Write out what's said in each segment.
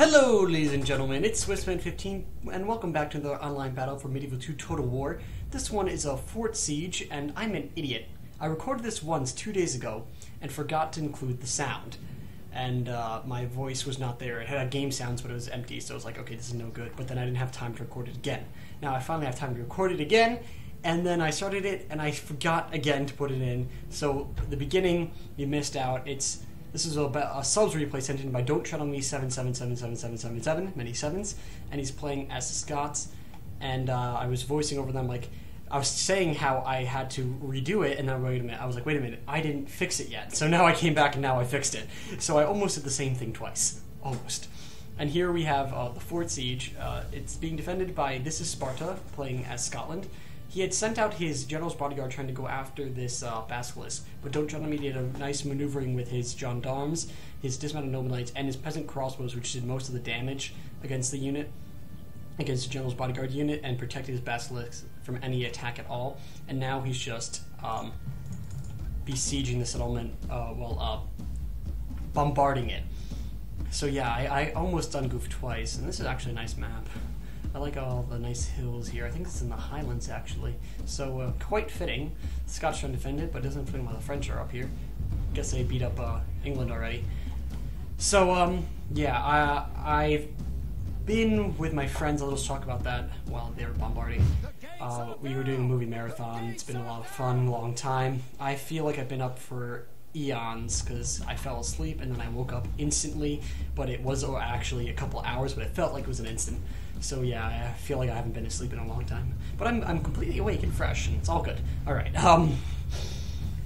Hello, ladies and gentlemen, it's Swissman15, and welcome back to another online battle for Medieval 2 Total War. This one is a fort siege, and I'm an idiot. I recorded this once 2 days ago, and forgot to include the sound. And my voice was not there. It had game sounds, but it was empty, so I was like, okay, this is no good. But then I didn't have time to record it again. Now I finally have time to record it again, and then I started it, and I forgot again to put it in. So the beginning, you missed out. This is a subs replay sent in by Don't Tread on Me 77777777, many sevens, and he's playing as the Scots, and I was voicing over them, like, I was saying how I had to redo it, and then wait a minute, I didn't fix it yet. So now I came back and now I fixed it. So I almost did the same thing twice. Almost. And here we have the fort siege. It's being defended by This is Sparta, playing as Scotland. He had sent out his general's bodyguard trying to go after this basilisk, but Don't Tread on Me did a nice maneuvering with his gendarmes, his dismounted noble knights, and his peasant crossbows, which did most of the damage against the unit, against the general's bodyguard unit, and protected his basilisk from any attack at all. And now he's just besieging the settlement while bombarding it. So yeah, I almost done goof twice, and this is actually a nice map. I like all the nice hills here. I think it's in the Highlands, actually. So, quite fitting. The Scots trying to defend it, but it doesn't fit in while the French are up here. Guess they beat up England already. So, yeah, I've been with my friends. I'll just talk about that while they were bombarding. We were doing a movie marathon. It's been a lot of fun, long time. I feel like I've been up for eons, because I fell asleep and then I woke up instantly, but it was actually a couple hours, but it felt like it was an instant. So yeah, I feel like I haven't been asleep in a long time, but I'm completely awake and fresh, and it's all good. All right.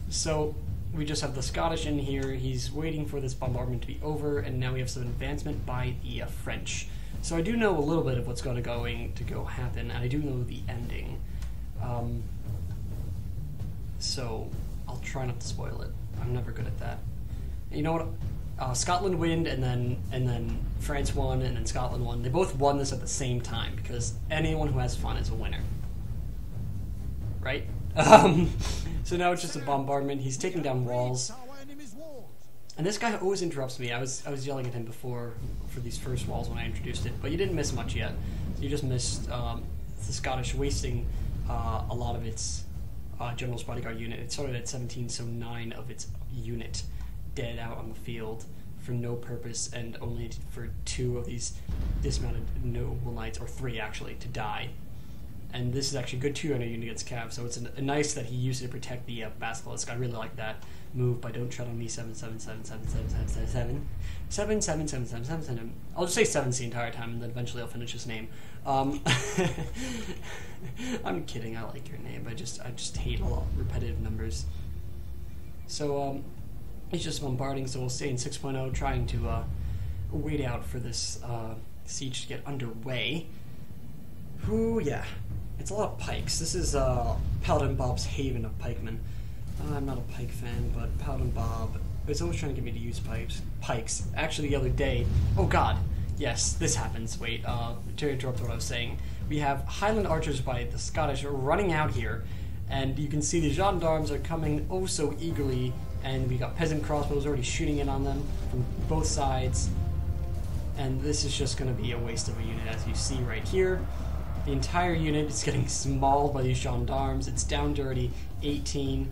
So we just have the Scottish in here. He's waiting for this bombardment to be over, and now we have some advancement by the French. So I do know a little bit of what's going to go happen, and I do know the ending. So I'll try not to spoil it. I'm never good at that. And you know what? Scotland won, and then France won, and then Scotland won. They both won this at the same time, because anyone who has fun is a winner. Right? So now it's just a bombardment. He's taking down walls. And this guy always interrupts me. I was yelling at him before for these first walls when I introduced it, but you didn't miss much yet. You just missed the Scottish wasting a lot of its general's bodyguard unit. It started at 17, so 9 of its unit dead out on the field for no purpose, and only for 2 of these dismounted noble knights, or 3 actually, to die. And this is actually good 200 unit against Cav, so it's a nice that he used it to protect the basilisk. I really like that move by Don't Tread on Me 777777777777. I'll just say 7 the entire time, and then eventually I'll finish his name. I'm kidding. I like your name. I just hate a lot of repetitive numbers. So he's just bombarding. So we'll stay in 6.0, trying to wait out for this siege to get underway. Ooh, yeah. It's a lot of pikes. This is Paladin Bob's haven of pikemen. I'm not a pike fan, but Paladin Bob is always trying to get me to use pikes. Actually, the other day... Oh, God. Yes, this happens. Wait, to interrupt what I was saying. We have Highland archers by the Scottish running out here, and you can see the gendarmes are coming oh so eagerly, and we got peasant crossbows already shooting in on them from both sides. And this is just going to be a waste of a unit, as you see right here. The entire unit is getting mauled by these gendarmes. It's down to already 18.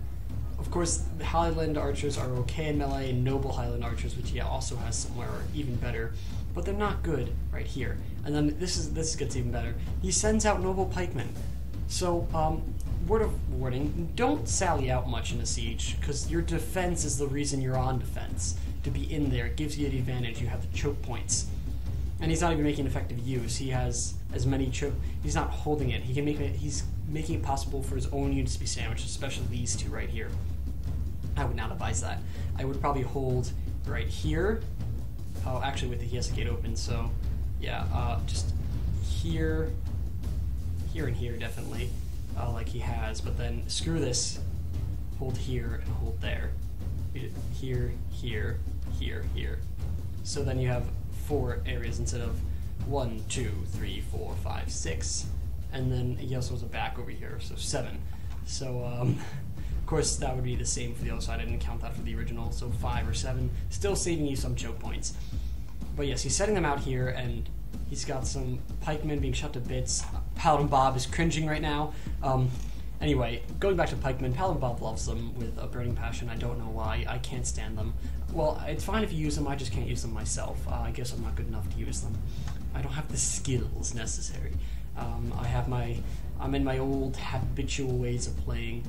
Of course, the Highland archers are okay in melee, and noble Highland archers, which he also has somewhere, are even better. But they're not good right here. And then this gets even better. He sends out noble pikemen. So, word of warning, don't sally out much in a siege, because your defense is the reason you're on defense. To be in there, it gives you the advantage. You have the choke points. And he's not even making effective use. He has as many choke... He's not holding it. He can make it. He's making it possible for his own units to be sandwiched, especially these 2 right here. I would not advise that. I would probably hold right here. Oh, actually, with the he has the gate open, so yeah, just here, and here, definitely, like he has. But then screw this, hold here and hold there, here, here, here, here. So then you have 4 areas instead of 1, 2, 3, 4, 5, 6, and then he also has a back over here, so 7. So of course that would be the same for the other side. I didn't count that for the original, so 5 or 7, still saving you some choke points. But yes, he's setting them out here, and he's got some pikemen being shot to bits. Paladin Bob is cringing right now. Anyway, going back to pikemen, Paladin Bob loves them with a burning passion. I don't know why. I can't stand them. Well, it's fine if you use them, I just can't use them myself. I guess I'm not good enough to use them. I don't have the skills necessary. I'm in my old habitual ways of playing.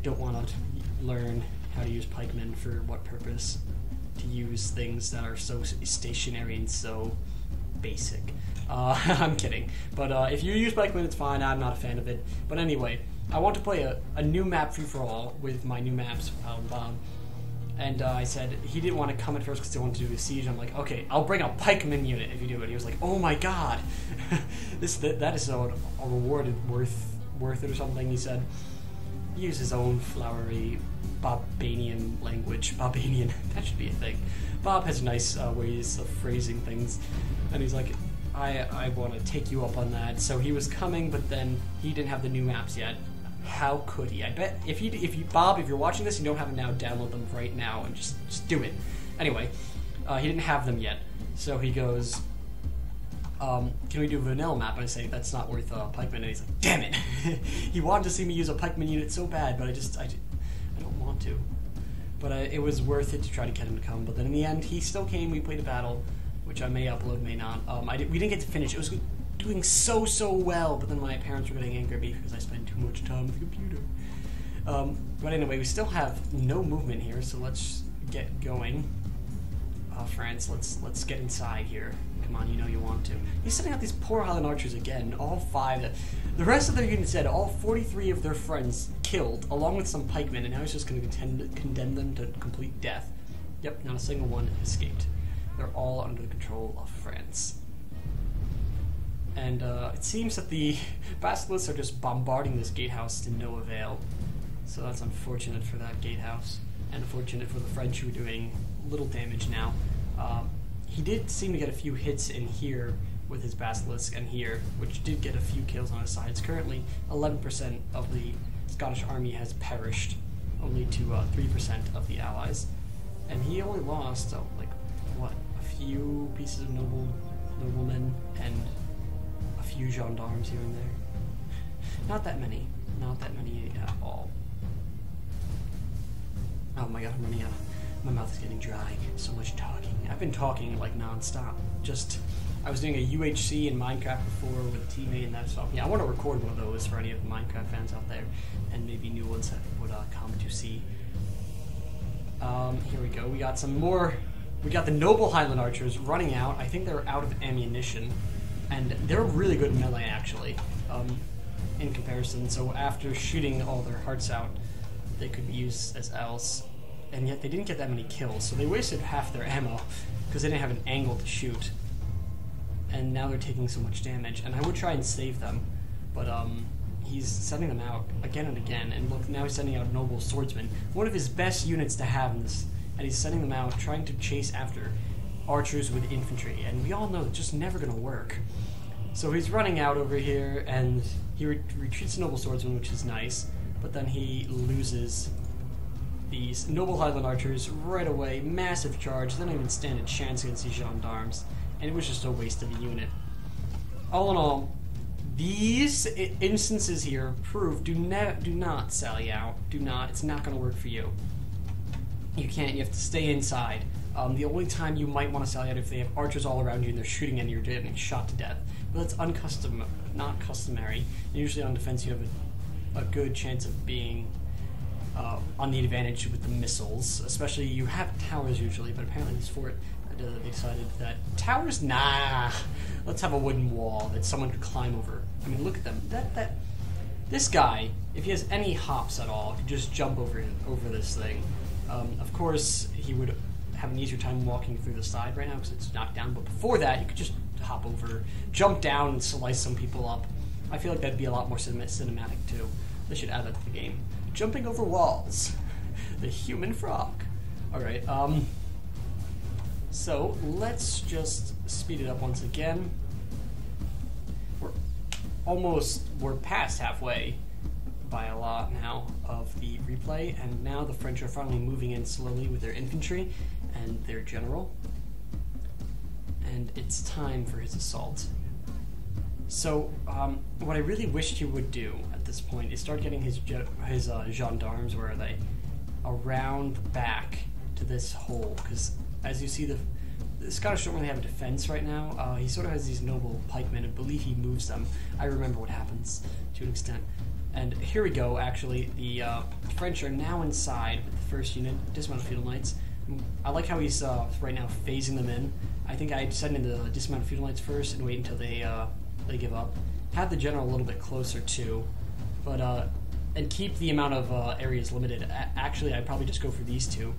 Don't want to learn how to use pikemen for what purpose. To use things that are so stationary and so basic. I'm kidding. But if you use pikemen, it's fine. I'm not a fan of it. But anyway, I want to play a new map free-for-all with my new maps for Paladin Bob. And I said he didn't want to come at first because they wanted to do a siege. I'm like, okay, I'll bring a pikeman unit if you do it. He was like, oh my god, that is a reward worth it or something. He said, use his own flowery Bobanian language. Bobanian, that should be a thing. Bob has nice ways of phrasing things, and he's like, I want to take you up on that. So he was coming, but then he didn't have the new maps yet. How could he? I bet if you Bob, if you're watching this, you don't have it now, download them right now and just do it. Anyway, he didn't have them yet, so he goes, can we do a vanilla map? And I say, that's not worth pikeman, and he's like, damn it! He wanted to see me use a pikeman unit so bad, but I don't want to. But it was worth it to try to get him to come, but then in the end, he still came. We played a battle, which I may upload, may not. We didn't get to finish. It was doing so well, but then my parents were getting angry at me because I spent too much time with the computer. But anyway, we still have no movement here, so let's get going. France, let's get inside here. Come on, you know you want to. He's sending out these poor Highland archers again, all 5. The rest of their unit said all 43 of their friends killed, along with some pikemen, and now he's just going to condemn them to complete death. Yep, not a single one escaped. They're all under the control of France. And it seems that the basilisks are just bombarding this gatehouse to no avail. So that's unfortunate for that gatehouse, and unfortunate for the French who are doing little damage now. He did seem to get a few hits in here with his basilisk and here, which did get a few kills on his sides. Currently, 11% of the Scottish army has perished, only to 3% of the allies. And he only lost, a few pieces of noblemen and a few gendarmes here and there. Not that many at all. Oh my god, I'm running out. My mouth is getting dry. So much talking. I've been talking like non-stop. I was doing a UHC in Minecraft before with a teammate, and that's all. Yeah, I want to record one of those for any of the Minecraft fans out there, and maybe new ones that would come to see. Here we go. We got some more. We got the noble Highland archers running out. I think they're out of ammunition, and they're really good melee actually, in comparison. So after shooting all their hearts out, they could be used as else. And yet they didn't get that many kills, so they wasted half their ammo because they didn't have an angle to shoot. And now they're taking so much damage, and I would try and save them, but he's sending them out again and again. And look, now he's sending out noble swordsmen, one of his best units to have in this, and he's sending them out trying to chase after archers with infantry, and we all know it's just never going to work. So he's running out over here, and he retreats noble swordsmen, which is nice, but then he loses these noble Highland archers right away. Massive charge. They don't even stand a chance against these gendarmes, and it was just a waste of a unit. All in all, these instances here prove do not sally out. Do not. It's not going to work for you. You can't. You have to stay inside. The only time you might want to sally out if they have archers all around you and they're shooting and you're getting shot to death. But that's not customary. And usually on defense you have a good chance of being on the advantage with the missiles. Especially you have towers usually, but apparently this fort they decided that towers, nah. Let's have a wooden wall that someone could climb over. I mean, look at them. This guy, if he has any hops at all, could just jump over this thing. Of course, he would have an easier time walking through the side right now because it's knocked down. But before that, you could just hop over, jump down, and slice some people up. I feel like that'd be a lot more cinematic too. They should add that to the game. Jumping over walls. The human frog. Alright, so let's just speed it up once again. We're past halfway by a lot now of the replay, and now the French are finally moving in slowly with their infantry and their general. and it's time for his assault. So, what I really wished he would do at this point is start getting his gendarmes, where are they? Around the back to this hole, because as you see, the Scottish don't really have a defense right now. He sort of has these noble pikemen. I believe he moves them. I remember what happens to an extent. And here we go, actually. The French are now inside with the first unit, dismounted feudal knights. I like how he's right now phasing them in. I think I'd send in the dismounted feudal knights first and wait until they give up. Have the general a little bit closer too, but and keep the amount of areas limited. Actually, I'd probably just go for these two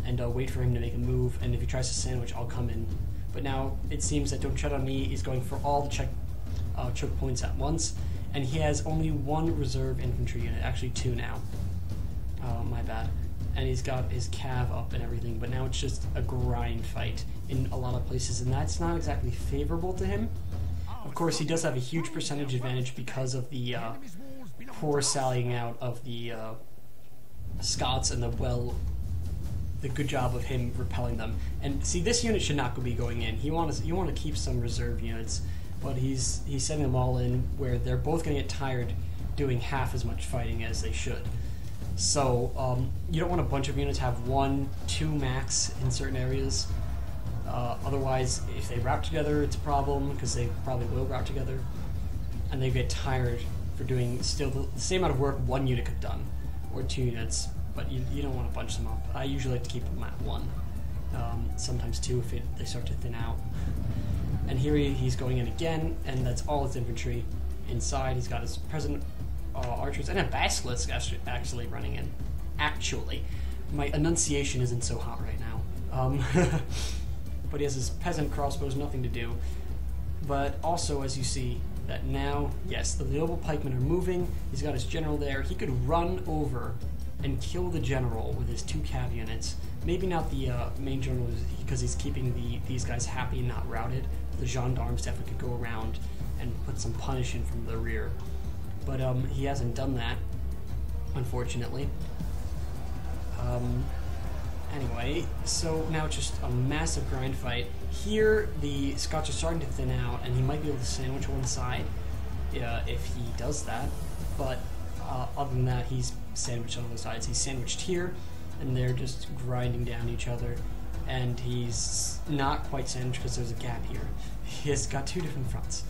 and wait for him to make a move, and if he tries to sandwich, I'll come in. But now it seems that Don't Tread on Me is going for all the choke points at once, and he has only one reserve infantry unit, actually two now. My bad. And he's got his cav up and everything, but now it's just a grind fight in a lot of places, and that's not exactly favorable to him. Of course, he does have a huge percentage advantage because of the poor sallying out of the Scots and the good job of him repelling them. And see, this unit should not be going in. You want to keep some reserve units, but he's setting them all in where they're both going to get tired doing half as much fighting as they should. So you don't want a bunch of units have 1, 2 max in certain areas. Otherwise, if they route together, it's a problem, because they probably will route together, and they get tired for doing still the same amount of work one unit could have done, or 2 units, but you don't want to bunch them up. I usually like to keep them at 1, sometimes 2 if they start to thin out. And here he's going in again, and that's all his infantry inside. He's got his present archers and a basilisk actually running in. Actually, my enunciation isn't so hot right now. But he has his peasant crossbows, nothing to do. But also, as you see, that now, yes, the noble pikemen are moving. He's got his general there. He could run over and kill the general with his 2 cav units. Maybe not the main general, because he's keeping these guys happy and not routed. The gendarmes definitely could go around and put some punish in from the rear. But he hasn't done that, unfortunately. Anyway, so now it's just a massive grind fight. Here, the Scots are starting to thin out, and he might be able to sandwich one side if he does that. But other than that, he's sandwiched on both sides. He's sandwiched here, and they're just grinding down each other. And he's not quite sandwiched because there's a gap here. He has got 2 different fronts,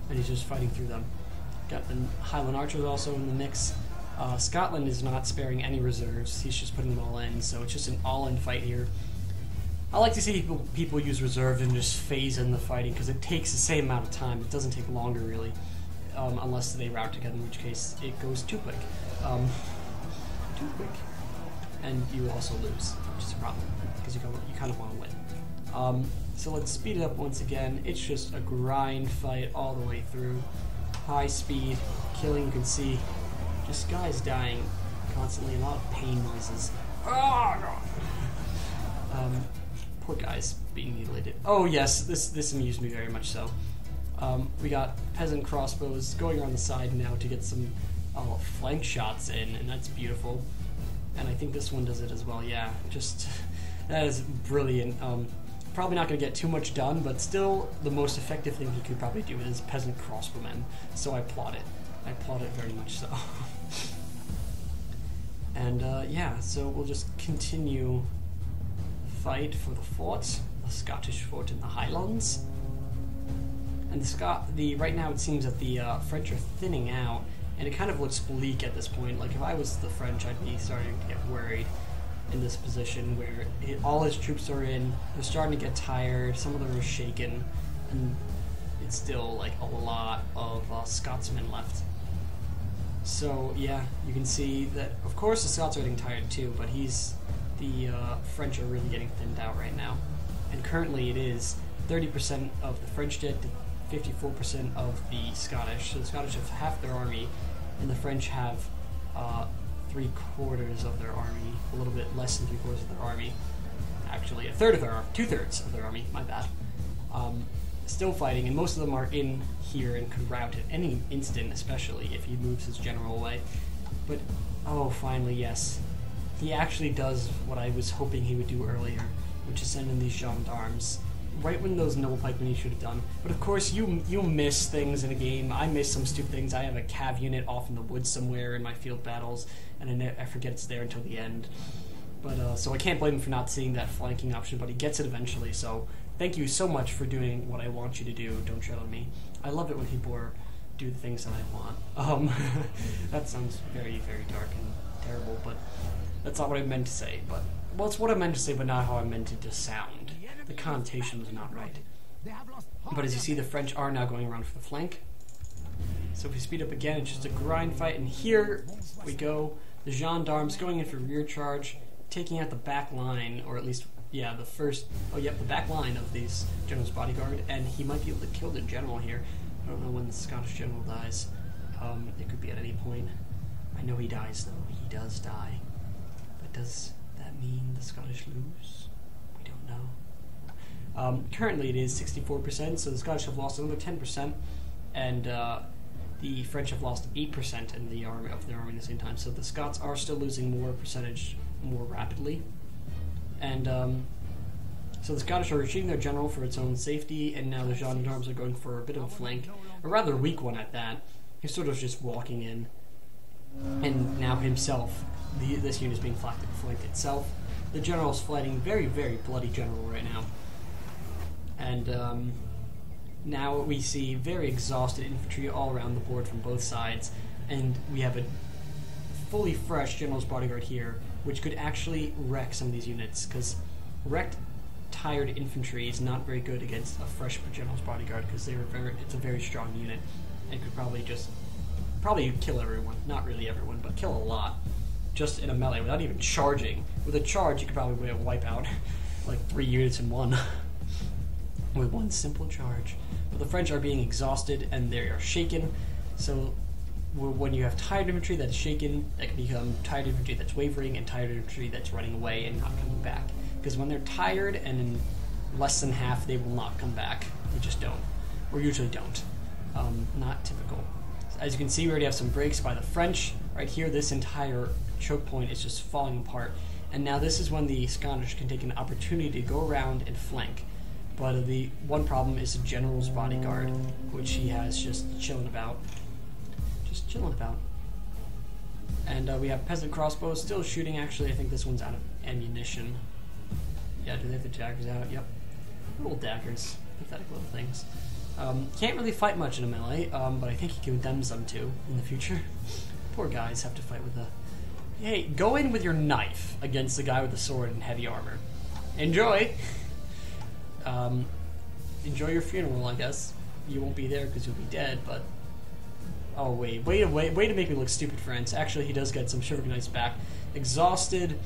and he's just fighting through them. Got the Highland Archers also in the mix. Scotland is not sparing any reserves. He's just putting them all in, so it's just an all-in fight here. I like to see people use reserves and just phase in the fighting, because it takes the same amount of time. It doesn't take longer, really, unless they route together, in which case it goes too quick. Too quick. And you also lose, which is a problem, because you kind of want to win. So let's speed it up once again. It's just a grind fight all the way through. High speed, killing, you can see. Just guys dying constantly, a lot of pain noises. Oh, God. Poor guys being mutilated. Oh yes, this amused me very much so. We got peasant crossbows going around the side now to get some flank shots in, and that's beautiful. And I think this one does it as well, yeah. Just, that is brilliant. Probably not going to get too much done, but still the most effective thing he could probably do with his peasant crossbowmen. So I applaud it. I applaud it very much so. And yeah, so we'll just continue the fight for the fort, the Scottish fort in the Highlands. And right now it seems that the French are thinning out, and it kind of looks bleak at this point. Like if I was the French, I'd be starting to get worried in this position where all his troops are in. They're starting to get tired. Some of them are shaken, and it's still like a lot of Scotsmen left. So yeah, you can see that, of course, the Scots are getting tired too, but the French are really getting thinned out right now. And currently it is 30% of the French dead to 54% of the Scottish. So the Scottish have half their army, and the French have 3/4 of their army, a little bit less than 3/4 of their army. Actually, 1/3 of their army, 2/3 of their army, my bad. Still fighting, and most of them are in here and could rout at any instant, especially if he moves his general away. But, oh, finally, yes. He actually does what I was hoping he would do earlier, which is send in these gendarmes right when those noble pikemen you should have done. But of course, you miss things in a game. I miss some stupid things. I have a cav unit off in the woods somewhere in my field battles, and I forget it's there until the end. But so I can't blame him for not seeing that flanking option, but he gets it eventually. So thank you so much for doing what I want you to do. Don't tread on me. I love it when people do the things that I want. That sounds very, very dark and terrible, but that's not what I meant to say. But well, it's what I meant to say, but not how I meant it to sound. The connotation was not right. But as you see, the French are now going around for the flank. So if we speed up again, it's just a grind fight, and here we go. The gendarmes going in for rear charge, taking out the back line, or at least, yeah, the back line of these general's bodyguard, and he might be able to kill the general here. I don't know when the Scottish general dies. It could be at any point. I know he dies, though. He does die. But does that mean the Scottish lose? We don't know. Currently it is 64%, so the Scottish have lost another 10%, and the French have lost 8% in the army of their army at the same time. So the Scots are still losing more percentage more rapidly. And so the Scottish are retreating their general for its own safety, and now the gendarmes are going for a bit of a flank, a rather weak one at that. He's sort of just walking in, and now himself, this unit is being flanked itself. The general's fighting very, very bloody general right now. And now we see very exhausted infantry all around the board from both sides, and we have a fully fresh general's bodyguard here, which could actually wreck some of these units, because wrecked, tired infantry is not very good against a fresh general's bodyguard, because it's a very strong unit, and could probably kill everyone. Not really everyone, but kill a lot, just in a melee, without even charging. With a charge, you could probably wipe out like 3 units in one, with one simple charge. But the French are being exhausted, and they are shaken, so when you have tired infantry that's shaken, that can become tired infantry that's wavering, and tired infantry that's running away and not coming back. Because when they're tired, and in less than half, they will not come back. They just don't. Or usually don't. Not typical. As you can see, we already have some breaks by the French. Right here, this entire choke point is just falling apart. And now this is when the Scottish can take an opportunity to go around and flank. But the one problem is the general's bodyguard, which he has just chilling about. And we have peasant crossbows still shooting. Actually, I think this one's out of ammunition. Yeah, do they have the daggers out? Yep. Little daggers. Pathetic little things. Can't really fight much in a melee, but I think he condemns them to in the future. Poor guys have to fight with a... Hey, go in with your knife against the guy with the sword and heavy armor. Enjoy! Enjoy your funeral, I guess. You won't be there because you'll be dead, but... Oh, way to make me look stupid, friends. Actually, he does get some Chivalry Knights back. Exhausted,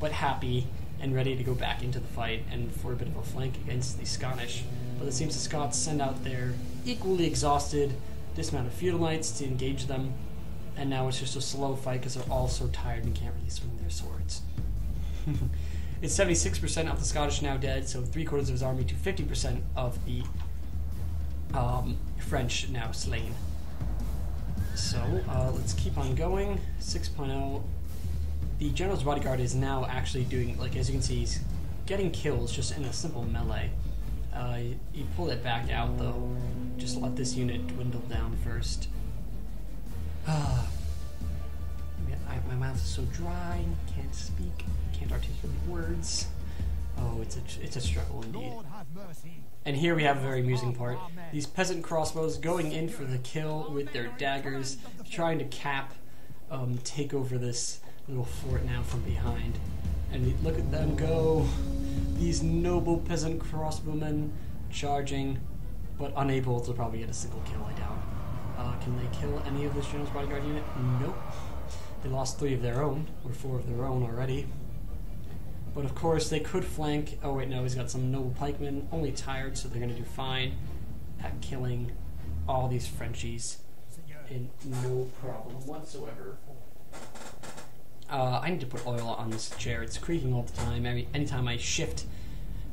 but happy, and ready to go back into the fight, and for a bit of a flank against the Scottish. But it seems the Scots send out their equally exhausted, dismounted Feudal Knights to engage them, and now it's just a slow fight because they're all so tired and can't really swing their swords. It's 76% of the Scottish now dead, so 3/4 of his army to 50% of the French now slain. So, let's keep on going. 6.0. The General's Bodyguard is now actually doing, like, as you can see, he's getting kills just in a simple melee. You pull it back out, though. Just let this unit dwindle down first. My mouth is so dry, can't speak, can't articulate words. Oh, it's a struggle indeed. And here we have a very amusing part. These peasant crossbows going in for the kill with their daggers, trying to take over this little fort now from behind. And look at them go. These noble peasant crossbowmen charging, but unable to probably get a single kill, I doubt. Can they kill any of this General's Bodyguard unit? Nope. They lost 3 of their own, or 4 of their own already. But of course, they could flank. Oh wait, no, he's got some noble pikemen, only tired, so they're going to do fine at killing all these Frenchies in no problem whatsoever. I need to put oil on this chair. It's creaking all the time. Anytime I shift...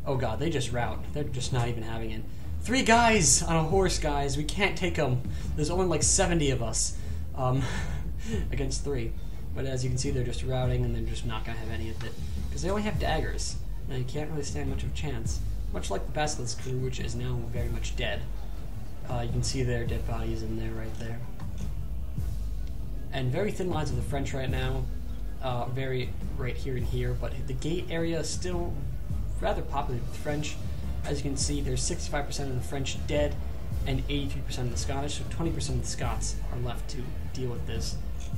Oh god, they just rout. They're just not even having it. 3 guys on a horse, guys. We can't take them. There's only like 70 of us against 3. But as you can see, they're just routing, and they're just not going to have any of it. Because they only have daggers. They can't really stand much of a chance. much like the Basilisk crew, which is now very much dead. You can see their dead bodies in there, right there. And very thin lines of the French right now, very right here and here, but the gate area is still rather popular with the French. As you can see, there's 65% of the French dead and 83% of the Scottish, so 20% of the Scots are left to deal with this.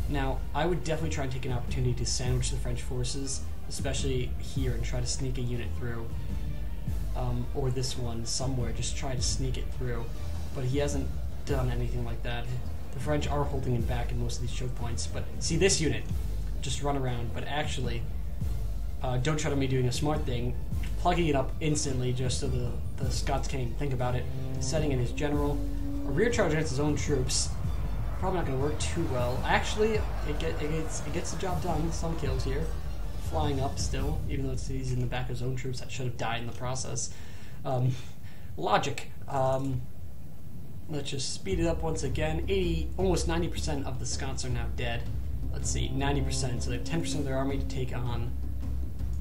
Now, I would definitely try and take an opportunity to sandwich the French forces, especially here, and try to sneak a unit through. Or this one somewhere, just try to sneak it through. But he hasn't done anything like that. The French are holding him back in most of these choke points, but see this unit, just run around, but actually, don't try to be doing a smart thing, plugging it up instantly just so the Scots can't even think about it, setting in his general, a rear charge against his own troops, probably not going to work too well. Actually, it gets the job done, some kills here, flying up still, even though he's in the back of his own troops that should have died in the process. Logic. Let's just speed it up once again. Almost 90% of the Scots are now dead. Let's see, 90%, so they have 10% of their army to take on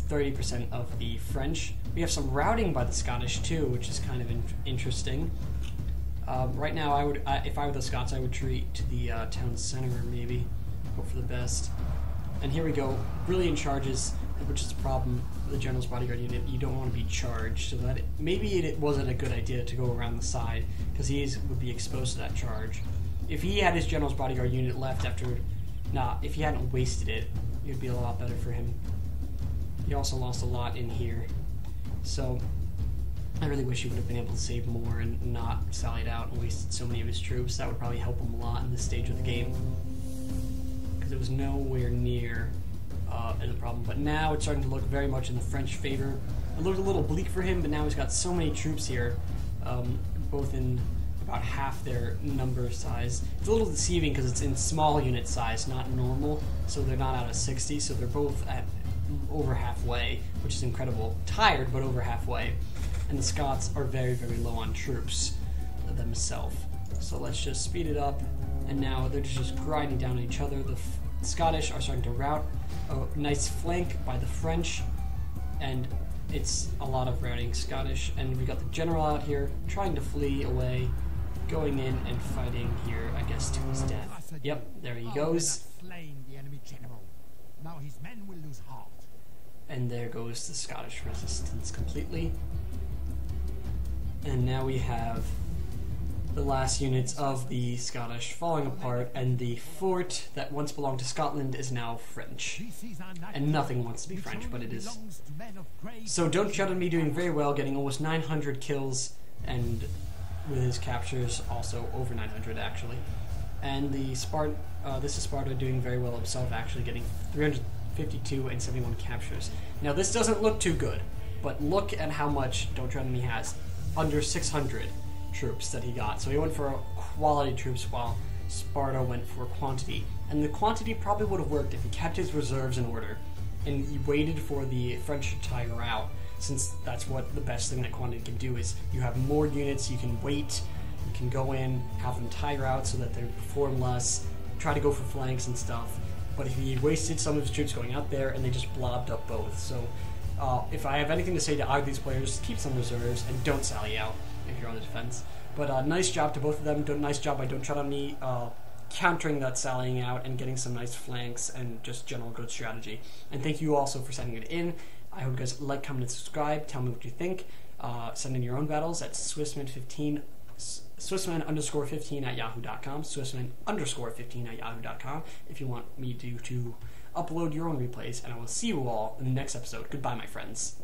30% of the French. We have some routing by the Scottish too, which is kind of interesting. Right now, if I were the Scots, I would retreat to the town center, maybe. Hope for the best. And here we go, brilliant charges, which is a problem with the General's Bodyguard unit. You don't want to be charged, so that maybe it wasn't a good idea to go around the side, because he would be exposed to that charge. If he had his General's Bodyguard unit left after, if he hadn't wasted it, it would be a lot better for him. He also lost a lot in here, so I really wish he would have been able to save more and not sallied out and wasted so many of his troops. That would probably help him a lot in this stage of the game, because it was nowhere near as a problem. But now it's starting to look very much in the French favor. It looked a little bleak for him, but now he's got so many troops here, both in about half their number size. It's a little deceiving because it's in small unit size, not normal, so they're not out of 60, so they're both at over halfway, which is incredible. Tired, but over halfway. And the Scots are very, very low on troops themselves. So let's just speed it up, and now they're just grinding down on each other. The Scottish are starting to rout. A nice flank by the French, and it's a lot of routing Scottish. And we got the general out here trying to flee away, going in and fighting here, I guess, to his death. Yep, there he goes. Now his men will lose heart. And there goes the Scottish resistance completely. And now we have the last units of the Scottish falling apart, and the fort that once belonged to Scotland is now French. And nothing wants to be French, but it is. So Don't Shout at Me doing very well, getting almost 900 kills, and with his captures also over 900 actually. And the this is Sparta doing very well himself, actually getting 352 and 71 captures. Now this doesn't look too good, but look at how much Don't Shout at Me has. Under 600 troops that he got. So he went for quality troops while Sparta went for quantity. And the quantity probably would have worked if he kept his reserves in order and he waited for the French to tire out, since that's what the best thing that quantity can do is you have more units, you can wait, you can go in, have them tire out so that they perform less, try to go for flanks and stuff. But if he wasted some of his troops going out there and they just blobbed up both. So if I have anything to say to either of these players, keep some reserves and don't sally out if you're on the defense. But nice job to both of them. Nice job by Don't Shout at Me countering that sallying out and getting some nice flanks and just general good strategy. And thank you also for sending it in. I hope you guys like, comment, and subscribe. Tell me what you think. Send in your own battles at Swissman15, Swissman_15 at yahoo.com, Swissman_15 at yahoo.com if you want me to upload your own replays. And I will see you all in the next episode. Goodbye, my friends.